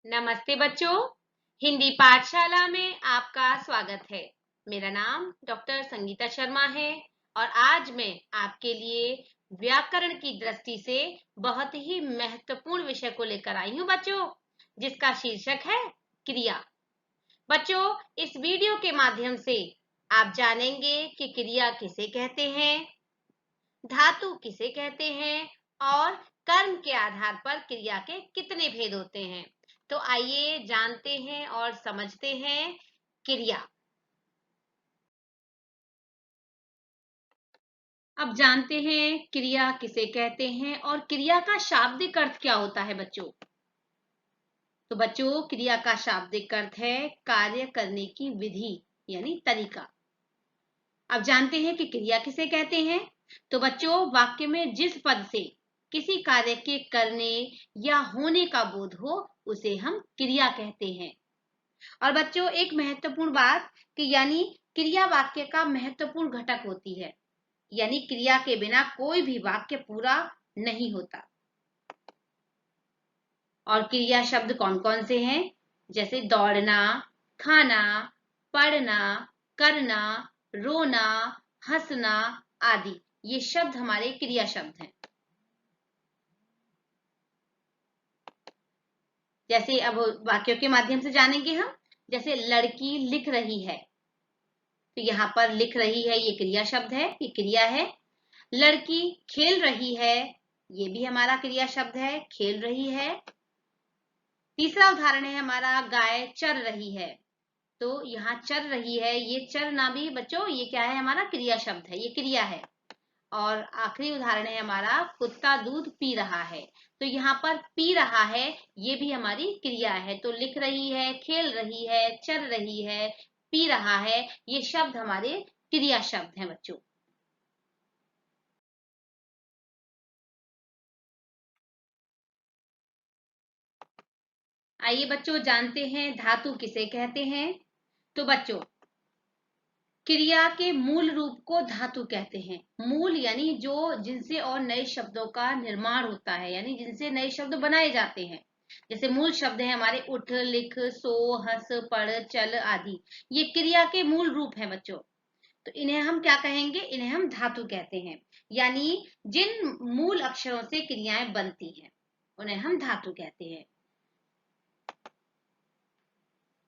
नमस्ते बच्चों, हिंदी पाठशाला में आपका स्वागत है। मेरा नाम डॉक्टर संगीता शर्मा है और आज मैं आपके लिए व्याकरण की दृष्टि से बहुत ही महत्वपूर्ण विषय को लेकर आई हूँ बच्चों, जिसका शीर्षक है क्रिया। बच्चों, इस वीडियो के माध्यम से आप जानेंगे कि क्रिया किसे कहते हैं, धातु किसे कहते हैं और कर्म के आधार पर क्रिया के कितने भेद होते हैं। तो आइए जानते हैं और समझते हैं क्रिया। अब जानते हैं क्रिया किसे कहते हैं और क्रिया का शाब्दिक अर्थ क्या होता है बच्चों। तो बच्चों, क्रिया का शाब्दिक अर्थ है कार्य करने की विधि यानी तरीका। अब जानते हैं कि क्रिया किसे कहते हैं। तो बच्चों, वाक्य में जिस पद से किसी कार्य के करने या होने का बोध हो उसे हम क्रिया कहते हैं। और बच्चों, एक महत्वपूर्ण बात कि यानी क्रिया वाक्य का महत्वपूर्ण घटक होती है, यानी क्रिया के बिना कोई भी वाक्य पूरा नहीं होता। और क्रिया शब्द कौन कौन से हैं, जैसे दौड़ना, खाना, पढ़ना, करना, रोना, हंसना आदि, ये शब्द हमारे क्रिया शब्द हैं। जैसे अब वाक्यों के माध्यम से जानेंगे हम। जैसे लड़की लिख रही है, तो यहाँ पर लिख रही है ये क्रिया शब्द है, ये क्रिया है। लड़की खेल रही है, ये भी हमारा क्रिया शब्द है, खेल रही है। तीसरा उदाहरण है हमारा गाय चर रही है, तो यहाँ चर रही है, ये चरना भी बच्चों ये क्या है, हमारा क्रिया शब्द है, ये क्रिया है। और आखिरी उदाहरण है हमारा कुत्ता दूध पी रहा है, तो यहाँ पर पी रहा है ये भी हमारी क्रिया है। तो लिख रही है, खेल रही है, चल रही है, पी रहा है, ये शब्द हमारे क्रिया शब्द हैं बच्चों। आइए बच्चों जानते हैं धातु किसे कहते हैं। तो बच्चों, क्रिया के मूल रूप को धातु कहते हैं। मूल यानी जो जिनसे और नए शब्दों का निर्माण होता है, यानी जिनसे नए शब्द बनाए जाते हैं। जैसे मूल शब्द है हमारे उठ, लिख, सो, हंस, पढ़, चल आदि, ये क्रिया के मूल रूप हैं बच्चों। तो इन्हें हम क्या कहेंगे, इन्हें हम धातु कहते हैं। यानी जिन मूल अक्षरों से क्रियाएं बनती हैं उन्हें हम धातु कहते हैं।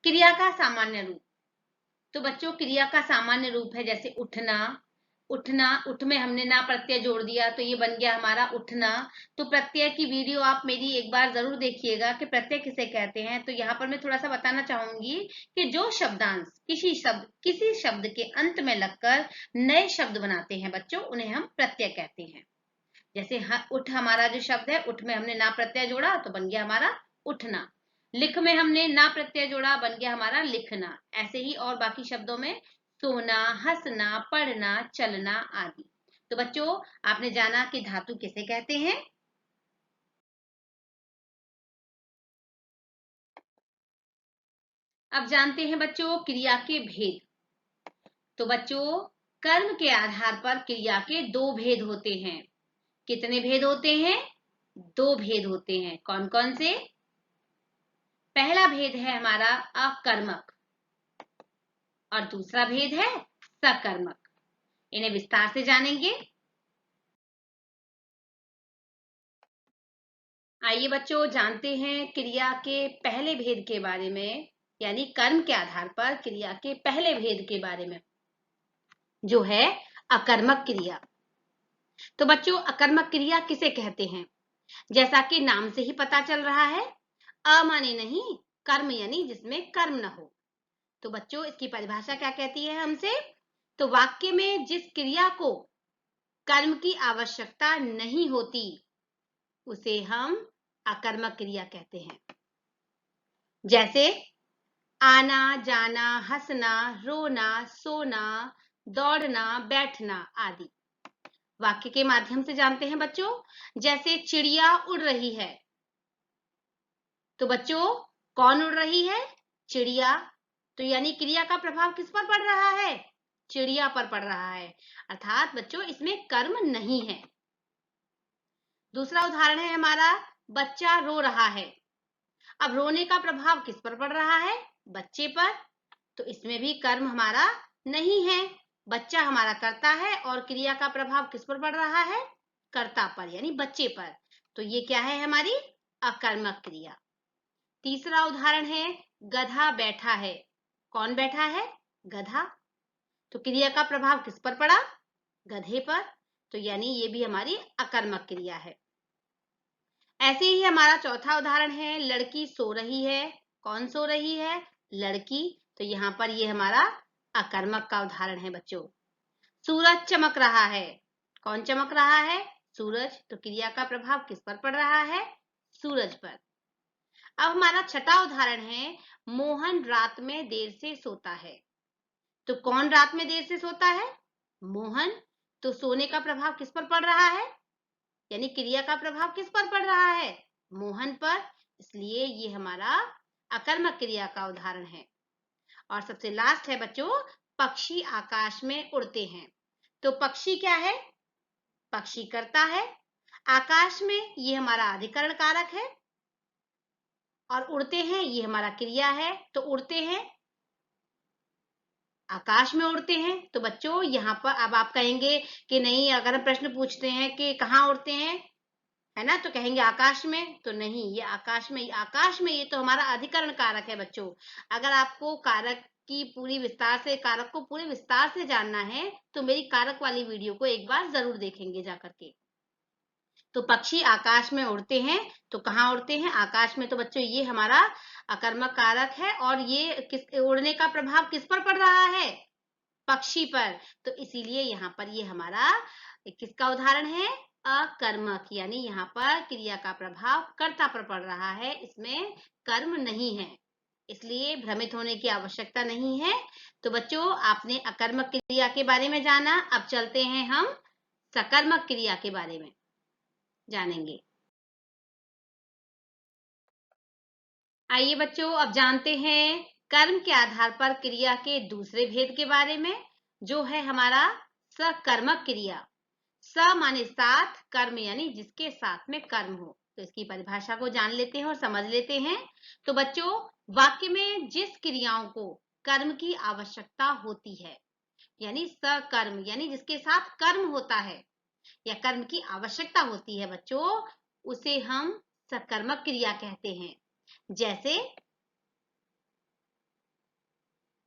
क्रिया का सामान्य रूप। तो बच्चों, क्रिया का सामान्य रूप है जैसे उठना, उठना, उठ में हमने ना प्रत्यय जोड़ दिया तो ये बन गया हमारा उठना। तो प्रत्यय की वीडियो आप मेरी एक बार जरूर देखिएगा कि प्रत्यय किसे कहते हैं। तो यहाँ पर मैं थोड़ा सा बताना चाहूंगी कि जो शब्दांश किसी शब्द के अंत में लगकर नए शब्द बनाते हैं बच्चों, उन्हें हम प्रत्यय कहते हैं। जैसे उठ हमारा जो शब्द है, उठ में हमने ना प्रत्यय जोड़ा तो बन गया हमारा उठना। लिख में हमने ना प्रत्यय जोड़ा, बन गया हमारा लिखना। ऐसे ही और बाकी शब्दों में सोना, हंसना, पढ़ना, चलना आदि। तो बच्चों, आपने जाना कि धातु किसे कहते हैं। अब जानते हैं बच्चों क्रिया के भेद। तो बच्चों, कर्म के आधार पर क्रिया के दो भेद होते हैं। कितने भेद होते हैं, दो भेद होते हैं। कौन कौन से। पहला भेद है हमारा अकर्मक और दूसरा भेद है सकर्मक। इन्हें विस्तार से जानेंगे। आइए बच्चों जानते हैं क्रिया के पहले भेद के बारे में, यानी कर्म के आधार पर क्रिया के पहले भेद के बारे में, जो है अकर्मक क्रिया। तो बच्चों, अकर्मक क्रिया किसे कहते हैं। जैसा कि नाम से ही पता चल रहा है, अ माने नहीं, कर्म यानी जिसमें कर्म न हो। तो बच्चों, इसकी परिभाषा क्या कहती है हमसे। तो वाक्य में जिस क्रिया को कर्म की आवश्यकता नहीं होती उसे हम अकर्मक क्रिया कहते हैं। जैसे आना, जाना, हंसना, रोना, सोना, दौड़ना, बैठना आदि। वाक्य के माध्यम से जानते हैं बच्चों। जैसे चिड़िया उड़ रही है, तो बच्चों कौन उड़ रही है, चिड़िया। तो यानी क्रिया का प्रभाव किस पर पड़ रहा है, चिड़िया पर पड़ रहा है। अर्थात बच्चों इसमें कर्म नहीं है। दूसरा उदाहरण है हमारा बच्चा रो रहा है। अब रोने का प्रभाव किस पर पड़ रहा है? बच्चे पर। तो इसमें भी कर्म हमारा नहीं है, बच्चा हमारा कर्ता है और क्रिया का प्रभाव किस पर पड़ रहा है? कर्ता पर यानी बच्चे पर। तो ये क्या है हमारी अकर्मक क्रिया। तीसरा उदाहरण है गधा बैठा है। कौन बैठा है? गधा। तो क्रिया का प्रभाव किस पर पड़ा? गधे पर। तो यानी ये भी हमारी अकर्मक क्रिया है। ऐसे ही हमारा चौथा उदाहरण है लड़की सो रही है। कौन सो रही है? लड़की। तो यहाँ पर ये हमारा अकर्मक का उदाहरण है बच्चों। सूरज चमक रहा है। कौन चमक रहा है? सूरज। तो क्रिया का प्रभाव किस पर पड़ रहा है? सूरज पर। अब हमारा छठा उदाहरण है मोहन रात में देर से सोता है। तो कौन रात में देर से सोता है? मोहन। तो सोने का प्रभाव किस पर पड़ रहा है? यानी क्रिया का प्रभाव किस पर पड़ रहा है? मोहन पर। इसलिए ये हमारा अकर्मक क्रिया का उदाहरण है। और सबसे लास्ट है बच्चों पक्षी आकाश में उड़ते हैं। तो पक्षी क्या है? पक्षी करता है। आकाश में ये हमारा अधिकरण कारक है और उड़ते हैं ये हमारा क्रिया है। तो उड़ते हैं, आकाश में उड़ते हैं। तो बच्चों यहाँ पर अब आप कहेंगे कि नहीं, अगर हम प्रश्न पूछते हैं कि कहाँ उड़ते हैं, है ना, तो कहेंगे आकाश में। तो नहीं, ये आकाश में ये तो हमारा अधिकरण कारक है बच्चों। अगर आपको कारक की पूरी विस्तार से कारक को पूरे विस्तार से जानना है तो मेरी कारक वाली वीडियो को एक बार जरूर देखेंगे जाकर के। तो पक्षी आकाश में उड़ते हैं। तो कहाँ उड़ते हैं? आकाश में। तो बच्चों ये हमारा अकर्मक कारक है और ये किस उड़ने का प्रभाव किस पर पड़ रहा है? पक्षी पर। तो इसीलिए यहाँ पर ये हमारा किसका उदाहरण है? अकर्मक। यानी यहाँ पर क्रिया का प्रभाव कर्ता पर पड़ रहा है, इसमें कर्म नहीं है, इसलिए भ्रमित होने की आवश्यकता नहीं है। तो बच्चों आपने अकर्मक क्रिया के बारे में जाना। अब चलते हैं हम सकर्मक क्रिया के बारे में जानेंगे। आइए बच्चों अब जानते हैं कर्म के आधार पर क्रिया के दूसरे भेद के बारे में, जो है हमारा सकर्मक क्रिया। स माने साथ, कर्म यानी जिसके साथ में कर्म हो। तो इसकी परिभाषा को जान लेते हैं और समझ लेते हैं। तो बच्चों वाक्य में जिस क्रियाओं को कर्म की आवश्यकता होती है, यानी सकर्म यानी जिसके साथ कर्म होता है या कर्म की आवश्यकता होती है बच्चों, उसे हम सकर्मक क्रिया कहते हैं। जैसे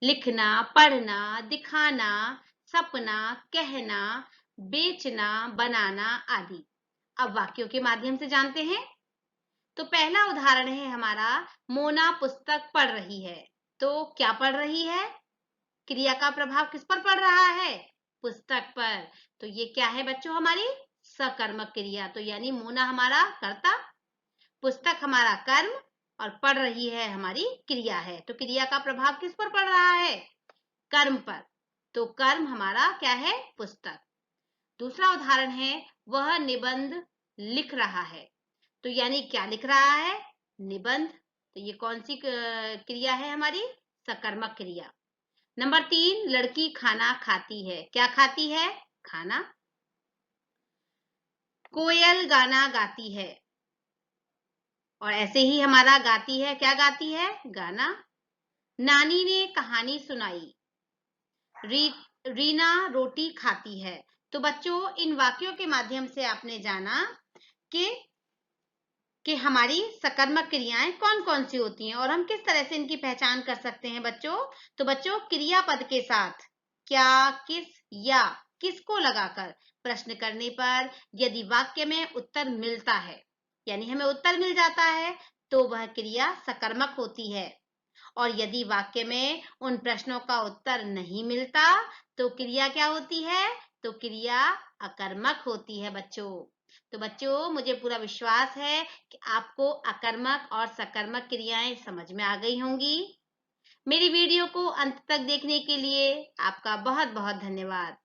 लिखना, पढ़ना, दिखाना, सपना, कहना, बेचना, बनाना आदि। अब वाक्यों के माध्यम से जानते हैं। तो पहला उदाहरण है हमारा मोना पुस्तक पढ़ रही है। तो क्या पढ़ रही है? क्रिया का प्रभाव किस पर पड़ रहा है? पुस्तक पर। तो ये क्या है बच्चों? हमारी सकर्मक क्रिया। तो यानी मोना हमारा कर्ता, पुस्तक हमारा कर्म और पढ़ रही है हमारी क्रिया है। तो क्रिया का प्रभाव किस पर पड़ रहा है? कर्म पर। तो कर्म हमारा क्या है? पुस्तक। दूसरा उदाहरण है वह निबंध लिख रहा है। तो यानी क्या लिख रहा है? निबंध। तो ये कौन सी क्रिया है? हमारी सकर्मक क्रिया। नंबर 3 लड़की खाना खाती है। क्या खाती है? खाना। कोयल गाना गाती है। और ऐसे ही हमारा गाती है, क्या गाती है? गाना। नानी ने कहानी सुनाई। रीना रोटी खाती है। तो बच्चों इन वाक्यों के माध्यम से आपने जाना कि हमारी सकर्मक क्रियाएं कौन कौन सी होती हैं और हम किस तरह से इनकी पहचान कर सकते हैं बच्चों। तो बच्चों क्रियापद के साथ क्या, किस या किसको लगाकर प्रश्न करने पर यदि वाक्य में उत्तर मिलता है, यानी हमें उत्तर मिल जाता है, तो वह क्रिया सकर्मक होती है। और यदि वाक्य में उन प्रश्नों का उत्तर नहीं मिलता तो क्रिया क्या होती है? तो क्रिया अकर्मक होती है बच्चों। तो बच्चों मुझे पूरा विश्वास है कि आपको अकर्मक और सकर्मक क्रियाएं समझ में आ गई होंगी। मेरी वीडियो को अंत तक देखने के लिए आपका बहुत बहुत धन्यवाद।